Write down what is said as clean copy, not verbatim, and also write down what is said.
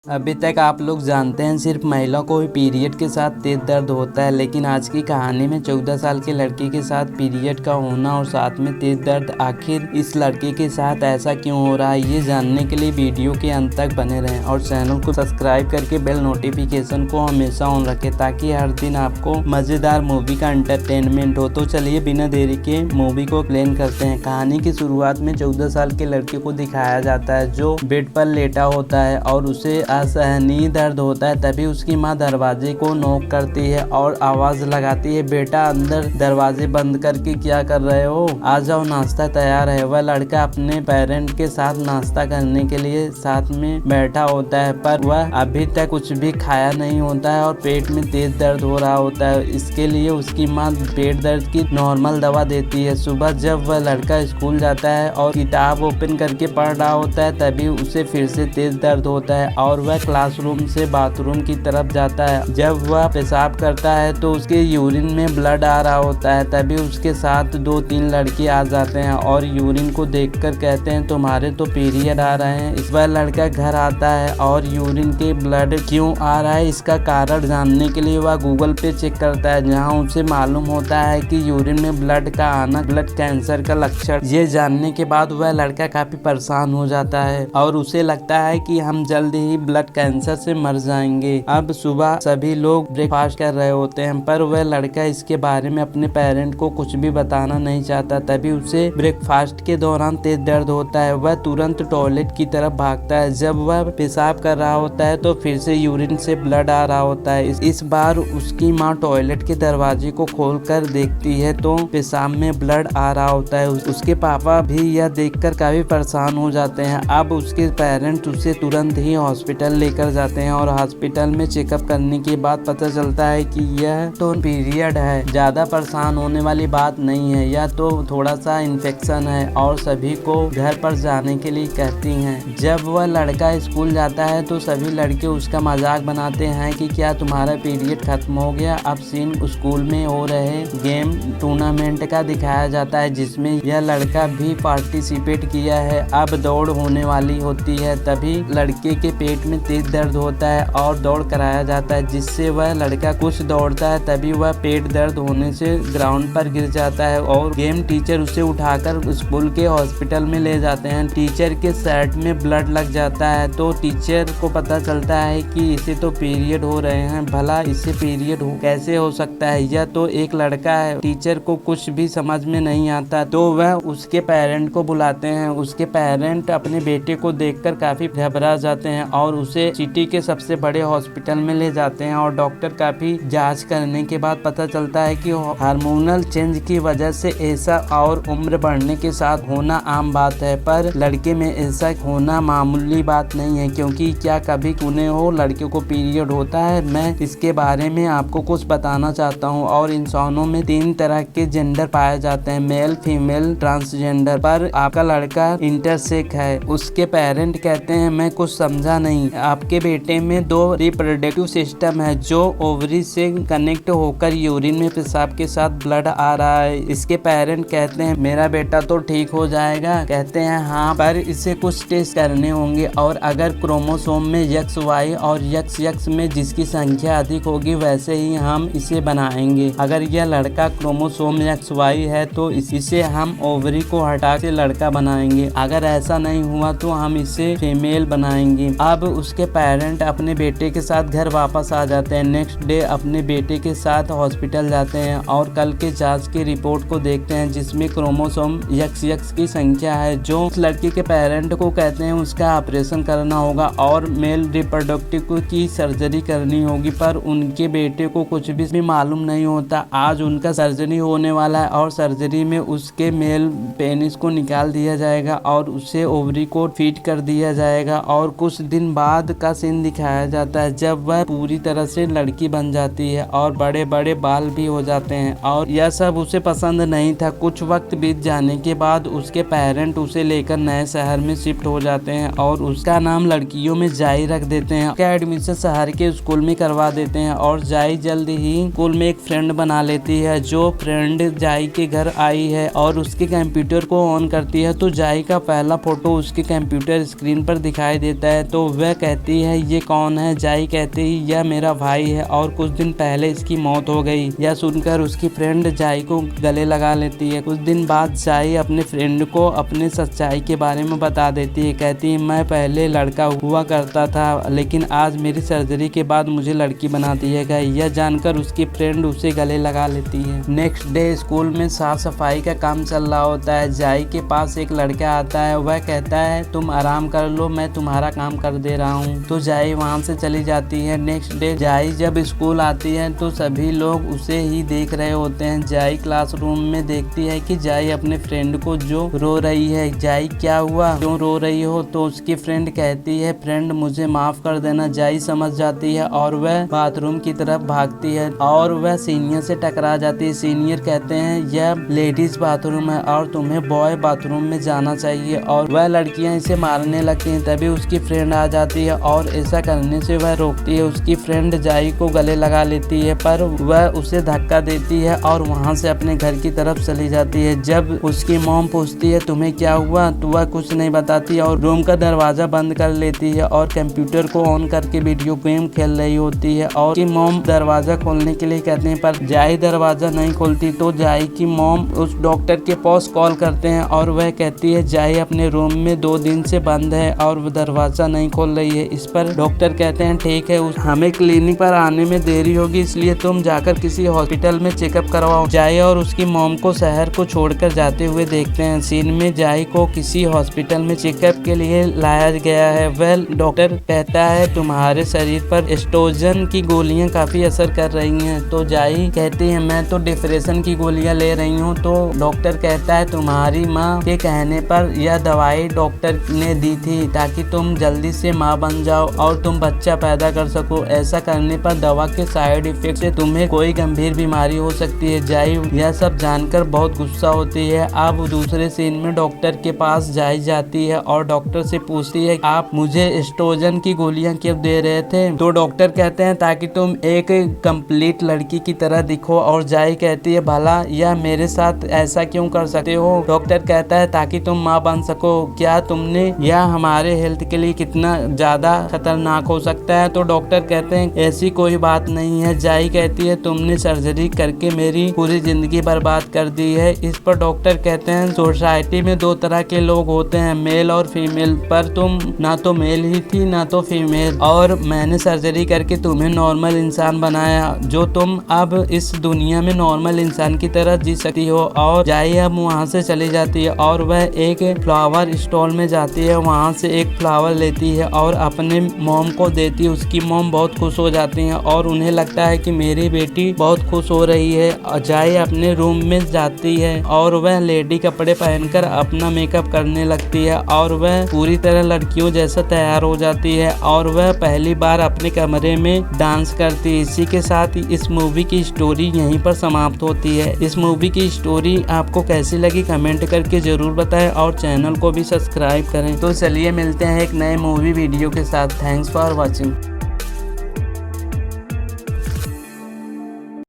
अभी तक आप लोग जानते हैं सिर्फ महिला को ही पीरियड के साथ तेज दर्द होता है, लेकिन आज की कहानी में 14 साल की लड़की के साथ पीरियड का होना और साथ में तेज दर्द, आखिर इस लड़की के साथ ऐसा क्यों हो रहा है, ये जानने के लिए वीडियो के अंत तक बने रहें और चैनल को सब्सक्राइब करके बेल नोटिफिकेशन को हमेशा ऑन रखें ताकि हर दिन आपको मजेदार मूवी का एंटरटेनमेंट हो। तो चलिए बिना देरी के मूवी को प्लेन करते हैं। कहानी की शुरुआत में 14 साल के लड़के को दिखाया जाता है जो बेड पर लेटा होता है और उसे असहनीय दर्द होता है। तभी उसकी माँ दरवाजे को नॉक करती है और आवाज लगाती है, बेटा अंदर दरवाजे बंद करके क्या कर रहे हो, आ जाओ नाश्ता तैयार है। वह लड़का अपने पेरेंट के साथ नाश्ता करने के लिए साथ में बैठा होता है, पर वह अभी तक कुछ भी खाया नहीं होता है और पेट में तेज दर्द हो रहा होता है। इसके लिए उसकी माँ पेट दर्द की नॉर्मल दवा देती है। सुबह जब वह लड़का स्कूल जाता है और किताब ओपन करके पढ़ रहा होता है, तभी उसे फिर से तेज दर्द होता है और वह क्लासरूम से बाथरूम की तरफ जाता है। जब वह पेशाब करता है तो उसके यूरिन में ब्लड आ रहा होता है। तभी उसके साथ 2-3 लड़के आ जाते हैं और यूरिन को देखकर कहते हैं, तुम्हारे तो पीरियड आ रहे हैं। इस बार लड़का घर आता है और यूरिन के ब्लड क्यों आ रहा है इसका कारण जानने के लिए वह गूगल पे चेक करता है, जहाँ उसे मालूम होता है कि यूरिन में ब्लड का आना ब्लड कैंसर का लक्षण। ये जानने के बाद वह लड़का काफी परेशान हो जाता है और उसे लगता है कि हम जल्द ही ब्लड कैंसर से मर जाएंगे। अब सुबह सभी लोग ब्रेकफास्ट कर रहे होते हैं, पर वह लड़का इसके बारे में अपने पेरेंट को कुछ भी बताना नहीं चाहता। तभी उसे ब्रेकफास्ट के दौरान तेज दर्द होता है। वह तुरंत टॉयलेट की तरफ भागता है। जब वह पेशाब कर रहा होता है तो फिर से यूरिन से ब्लड आ रहा होता है। इस बार उसकी माँ टॉयलेट के दरवाजे को खोलकर देखती है तो पेशाब में ब्लड आ रहा होता है। उसके पापा भी यह देखकर काफी परेशान हो जाते हैं। अब उसके पेरेंट उसे तुरंत ही हॉस्पिटल लेकर जाते हैं और हॉस्पिटल में चेकअप करने के बाद पता चलता है कि यह तो पीरियड है, ज्यादा परेशान होने वाली बात नहीं है, यह तो थोड़ा सा इन्फेक्शन है और सभी को घर पर जाने के लिए कहती हैं। जब वह लड़का स्कूल जाता है तो सभी लड़के उसका मजाक बनाते हैं कि क्या तुम्हारा पीरियड खत्म हो गया। अब सीन स्कूल में हो रहे गेम टूर्नामेंट का दिखाया जाता है जिसमें यह लड़का भी पार्टिसिपेट किया है। अब दौड़ होने वाली होती है, तभी लड़के के पेट में तेज दर्द होता है और दौड़ कराया जाता है जिससे वह लड़का कुछ दौड़ता है। तभी वह पेट दर्द होने से ग्राउंड पर गिर जाता है और गेम टीचर उसे उठाकर स्कूल के हॉस्पिटल में ले जाते हैं। टीचर के शर्ट में ब्लड लग जाता है तो टीचर को पता चलता है कि इसे तो पीरियड हो रहे हैं, भला इसे पीरियड कैसे हो सकता है, यह तो एक लड़का है। टीचर को कुछ भी समझ में नहीं आता तो वह उसके पेरेंट को बुलाते हैं। उसके पेरेंट अपने बेटे को देखकर काफी घबरा जाते हैं और उसे सिटी के सबसे बड़े हॉस्पिटल में ले जाते हैं और डॉक्टर काफी जांच करने के बाद पता चलता है कि हार्मोनल चेंज की वजह से ऐसा और उम्र बढ़ने के साथ होना आम बात है, पर लड़के में ऐसा होना मामूली बात नहीं है। क्योंकि क्या कभी सुने हो लड़के को पीरियड होता है? मैं इसके बारे में आपको कुछ बताना चाहता हूँ। और इंसानों में 3 तरह के जेंडर पाए जाते हैं, मेल, फीमेल, ट्रांसजेंडर, पर आपका लड़का इंटरसेक्स है। उसके पेरेंट कहते हैं, मैं कुछ समझा नहीं, आपके बेटे में 2 रिप्रोडक्टिव सिस्टम है जो ओवरी से कनेक्ट होकर यूरिन में पेशाब के साथ ब्लड आ रहा है। इसके पेरेंट कहते हैं, मेरा बेटा तो ठीक हो जाएगा। कहते हैं हाँ, पर इसे कुछ टेस्ट करने होंगे और अगर क्रोमोसोम में XY और XX में जिसकी संख्या अधिक होगी वैसे ही हम इसे बनाएंगे। अगर यह लड़का क्रोमोसोम XY है तो इसे हम ओवरी को हटा के लड़का बनाएंगे। अगर ऐसा नहीं हुआ तो हम इसे फीमेल बनाएंगे। अब उसके पेरेंट अपने बेटे के साथ घर वापस आ जाते हैं। नेक्स्ट डे अपने बेटे के साथ हॉस्पिटल जाते हैं और कल के जांच की रिपोर्ट को देखते हैं जिसमें क्रोमोसोम XX की संख्या है। जो उस लड़के के पेरेंट को कहते हैं उसका ऑपरेशन करना होगा और मेल रिप्रोडक्टिव की सर्जरी करनी होगी, पर उनके बेटे को कुछ भी मालूम नहीं होता। आज उनका सर्जरी होने वाला है और सर्जरी में उसके मेल पेनिस को निकाल दिया जाएगा और उसे ओवरी को फीड कर दिया जाएगा। और कुछ दिन बाद का सीन दिखाया जाता है जब वह पूरी तरह से लड़की बन जाती है और बड़े बड़े बाल भी हो जाते हैं और यह सब उसे पसंद नहीं था। कुछ वक्त बीत जाने के बाद उसके पेरेंट उसे लेकर नए शहर में शिफ्ट हो जाते हैं और उसका नाम लड़कियों में जाई रख देते हैं। उसका एडमिशन शहर के स्कूल में करवा देते हैं और जाई जल्द ही स्कूल में एक फ्रेंड बना लेती है। जो फ्रेंड जाई के घर आई है और उसके कंप्यूटर को ऑन करती है तो जाई का पहला फोटो उसके कंप्यूटर स्क्रीन पर दिखाई देता है तो वह वह कहती है ये कौन है। जाई कहती है यह मेरा भाई है और कुछ दिन पहले इसकी मौत हो गई। यह सुनकर उसकी फ्रेंड जाई को गले लगा लेती है। कुछ दिन बाद जाई अपने फ्रेंड को अपने सच्चाई के बारे में बता देती है। कहती है मैं पहले लड़का हुआ करता था लेकिन आज मेरी सर्जरी के बाद मुझे लड़की बना दिया गया। यह जानकर उसकी फ्रेंड उसे गले लगा लेती है। नेक्स्ट डे स्कूल में साफ सफाई का काम चल रहा होता है। जाई के पास एक लड़का आता है। वह कहता है तुम आराम कर लो, मैं तुम्हारा काम कर दे रहा हूँ। तो जाई वहाँ से चली जाती है। नेक्स्ट डे जाई जब स्कूल आती है तो सभी लोग उसे ही देख रहे होते हैं। जाई क्लासरूम में देखती है कि जाई अपने फ्रेंड को जो रो रही है। जाई क्या हुआ, क्यों रो रही हो? तो उसकी फ्रेंड कहती है फ्रेंड मुझे माफ कर देना। जाई समझ जाती है और वह बाथरूम की तरफ भागती है और वह सीनियर से टकरा जाती है। सीनियर कहते हैं यह लेडीज बाथरूम है और तुम्हें बॉय बाथरूम में जाना चाहिए और वह लड़कियां इसे मारने लगती हैं। तभी उसकी फ्रेंड आ जाती है और ऐसा करने से वह रोकती है। उसकी फ्रेंड जाई को गले लगा लेती है पर वह उसे धक्का देती है और वहां से अपने घर की तरफ चली जाती है। जब उसकी मॉम पूछती है तुम्हें क्या हुआ तो वह कुछ नहीं बताती और रूम का दरवाजा बंद कर लेती है और कंप्यूटर को ऑन करके वीडियो गेम खेल रही होती है और उसकी मॉम दरवाजा खोलने के लिए कहते हैं पर जाई दरवाजा नहीं खोलती। तो जाई की मॉम उस डॉक्टर के पास कॉल करते हैं और वह कहती है जाई अपने रूम में 2 दिन से बंद है और वो दरवाजा नहीं खोल रही है। इस पर डॉक्टर कहते हैं ठीक है हमें क्लिनिक पर आने में देरी होगी इसलिए तुम जाकर किसी हॉस्पिटल में चेकअप करवाओ। जाई और उसकी मॉम को शहर को छोड़कर जाते हुए देखते हैं। सीन में जाई को किसी हॉस्पिटल में चेकअप के लिए लाया गया है। वह डॉक्टर कहता है तुम्हारे शरीर पर एस्ट्रोजन की गोलियां काफी असर कर रही हैं। तो जाई कहती है मैं तो डिप्रेशन की गोलियां ले रही हूँ। तो डॉक्टर कहता है तुम्हारी माँ के कहने पर यह दवाई डॉक्टर ने दी थी ताकि तुम जल्दी से माँ बन जाओ और तुम बच्चा पैदा कर सको। ऐसा करने पर दवा के साइड इफेक्ट से तुम्हें कोई गंभीर बीमारी हो सकती है। जाई यह सब जानकर बहुत गुस्सा होती है। अब दूसरे सीन में डॉक्टर के पास जाई जाती है और डॉक्टर से पूछती है आप मुझे एस्ट्रोजन की गोलियां क्यों दे रहे थे? तो डॉक्टर कहते हैं ताकि तुम एक कंप्लीट लड़की की तरह दिखो। और जाई कहती है भला यह मेरे साथ ऐसा क्यों कर सकते हो? डॉक्टर कहता है ताकि तुम माँ बन सको। क्या तुमने यह हमारे हेल्थ के लिए कितना ज्यादा खतरनाक हो सकता है? तो डॉक्टर कहते हैं ऐसी कोई बात नहीं है। जाई कहती है तुमने सर्जरी करके मेरी पूरी जिंदगी बर्बाद कर दी है। इस पर डॉक्टर कहते हैं सोसाइटी में 2 तरह के लोग होते हैं मेल और फीमेल, पर तुम ना तो मेल ही थी ना तो फीमेल और मैंने सर्जरी करके तुम्हें नॉर्मल इंसान बनाया जो तुम अब इस दुनिया में नॉर्मल इंसान की तरह जी सकती हो। और जाई अब वहाँ से चली जाती है और वह एक फ्लावर स्टॉल में जाती है। वहाँ से एक फ्लावर लेती है और अपने मॉम को देती है। उसकी मॉम बहुत खुश हो जाती है और उन्हें लगता है कि मेरी बेटी बहुत खुश हो रही है। जाई अपने रूम में जाती है और वह लेडी कपड़े पहनकर अपना मेकअप करने लगती है और वह पूरी तरह लड़कियों जैसा तैयार हो जाती है और वह पहली बार अपने कमरे में डांस करती है। इसी के साथ इस मूवी की स्टोरी यहीं पर समाप्त होती है। इस मूवी की स्टोरी आपको कैसी लगी कमेंट करके जरूर बताएं और चैनल को भी सब्सक्राइब करें। तो चलिए मिलते हैं एक नए मूवी वीडियो के साथ। Thanks for watching.